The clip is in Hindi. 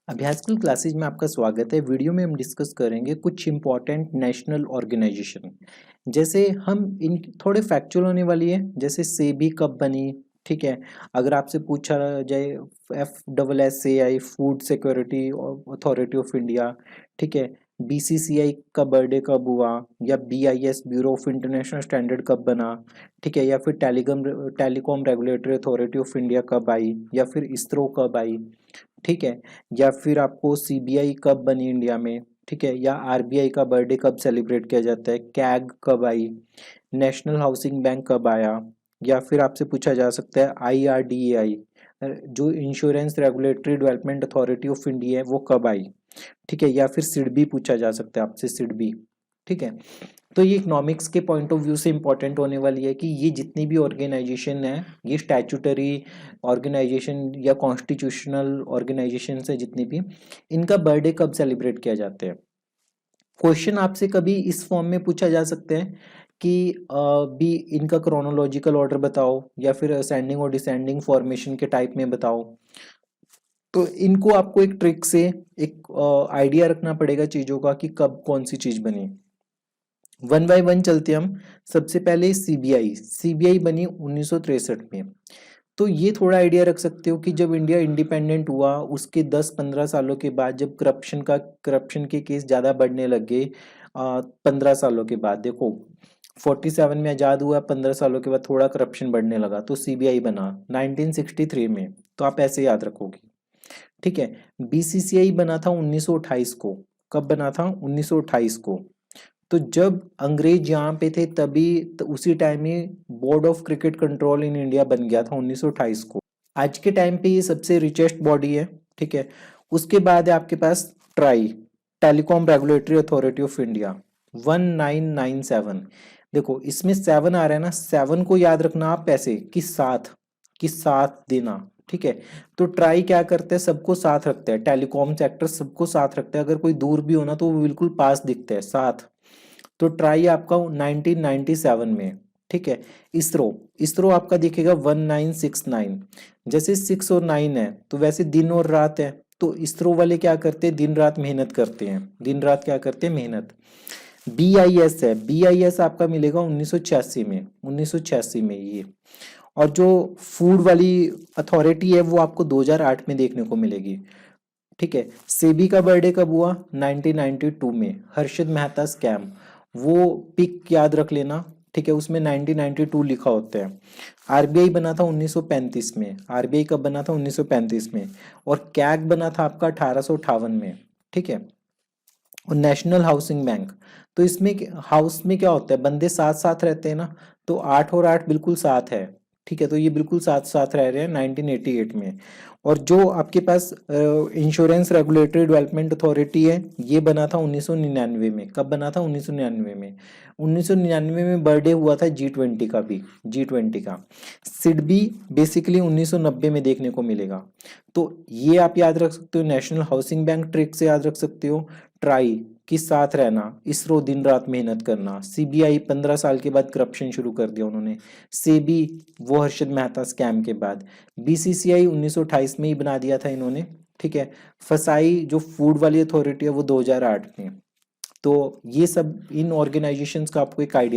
अभ्यास स्कूल क्लासेज में आपका स्वागत है। वीडियो में हम डिस्कस करेंगे कुछ इम्पॉर्टेंट नेशनल ऑर्गेनाइजेशन। जैसे हम इन थोड़े फैक्चुअल होने वाली है, जैसे सेबी कब बनी। ठीक है, अगर आपसे पूछा जाए FSSAI food security authority of India, ठीक है, BCCI का बर्थडे कब हुआ, या BIS bureau of international standard कब बना, ठीक है, या फिर telecom regulatory authority of India कब आई, या फिर इसरो कब आई, ठीक है, या फिर आपको सीबीआई कब बनी इंडिया में, ठीक है, या आरबीआई का बर्थडे कब सेलिब्रेट किया जाता है, कैग कब आई, नेशनल हाउसिंग बैंक कब आया, या फिर आपसे पूछा जा सकता है IRDAI जो insurance regulatory development authority of India है वो कब आई, ठीक है, या फिर सिडबी पूछा जा सकता है आपसे, सिडबी। ठीक है, तो ये इकोनॉमिक्स के पॉइंट ऑफ व्यू से इंपॉर्टेंट होने वाली है कि ये जितनी भी ऑर्गेनाइजेशन है, ये स्टैट्यूटरी ऑर्गेनाइजेशन या कॉन्स्टिट्यूशनल ऑर्गेनाइजेशन है जितनी भी, इनका बर्थडे कब सेलिब्रेट किया जाता है। क्वेश्चन आपसे कभी इस फॉर्म में पूछा जा सकता है कि भी इनका क्रोनोलॉजिकल ऑर्डर बताओ, या फिर असेंडिंग और डिसेंडिंग फॉर्मेशन के टाइप में बताओ। तो इनको आपको एक ट्रिक से एक आइडिया रखना पड़ेगा चीज़ों का कि कब कौन सी चीज़ बनी। वन बाय वन चलते हम। सबसे पहले सीबीआई बनी 1963 में। तो ये थोड़ा आइडिया रख सकते हो कि जब इंडिया इंडिपेंडेंट हुआ उसके 10-15 सालों के बाद, जब करप्शन के केस ज़्यादा बढ़ने लगे, 15 सालों के बाद, देखो 47 में आज़ाद हुआ, 15 सालों के बाद थोड़ा करप्शन बढ़ने लगा तो सीबीआई बना 1963 में। तो आप ऐसे याद रखोगे, ठीक है। बीसीसीआई बना था 1928 को। कब बना था? 1928 को। तो जब अंग्रेज यहाँ पे थे तभी तो उसी टाइम में board of cricket control in India बन गया था 1928 को। आज के टाइम पे ये सबसे रिचेस्ट बॉडी है, ठीक है। उसके बाद है आपके पास TRAI, telecom regulatory authority of India, 1997। देखो इसमें 7 आ रहा है ना, 7 को याद रखना आप ऐसे कि साथ देना, ठीक है। तो ट्राई क्या करते हैं, सबको साथ रखते हैं, टेलीकॉम सेक्टर सबको साथ रखते हैं, अगर कोई दूर भी हो ना तो वो बिल्कुल पास दिखते हैं, साथ। तो ट्राई आपका 1997 में, ठीक है। इसरो इसरो आपका दिखेगा 1969। जैसे 6 और 9 है तो वैसे दिन और रात है, तो इसरो वाले क्या करते हैं, दिन रात मेहनत करते हैं, दिन रात क्या करते हैं, मेहनत। BIS है, BIS आपका मिलेगा 1986 में, 1986 में ये। और जो फूड वाली अथॉरिटी है वो आपको 2008 में देखने को मिलेगी, ठीक है। सेबी का बर्थडे कब हुआ? 1992 में, हर्षद मेहता स्कैम, वो पिक याद रख लेना, ठीक है, उसमें 1992 लिखा होता है। आरबीआई बना था 1935 में, आरबीआई कब बना था? 1935 में। और कैग बना था आपका 1858 में, ठीक है। और नेशनल हाउसिंग बैंक, तो इसमें हाउस में क्या होता है, बंदे साथ साथ रहते हैं ना, तो 8 और 8 बिल्कुल साथ है, ठीक है। तो ये बिल्कुल साथ साथ रह रहे हैं 1988 में। और जो आपके पास इंश्योरेंस रेगुलेटरी डेवलपमेंट अथॉरिटी है, ये बना था 1999 में। कब बना था? 1999 में। 1999 में बर्थडे हुआ था G20 का भी, G20 का। सिडबी बेसिकली 1990 में देखने को मिलेगा। तो ये आप याद रख सकते हो, नेशनल हाउसिंग बैंक ट्रिक से याद रख सकते हो, ट्राई कि साथ रहना, इसरो दिन रात मेहनत करना, सीबीआई 15 साल के बाद करप्शन शुरू कर दिया उन्होंने, सेबी वो हर्षद मेहता स्कैम के बाद, बीसीसीआई 1928 में ही बना दिया था इन्होंने, ठीक है। फसाई जो फूड वाली अथॉरिटी है वो 2008 में। तो ये सब इन ऑर्गेनाइजेशंस का आपको एक आइडिया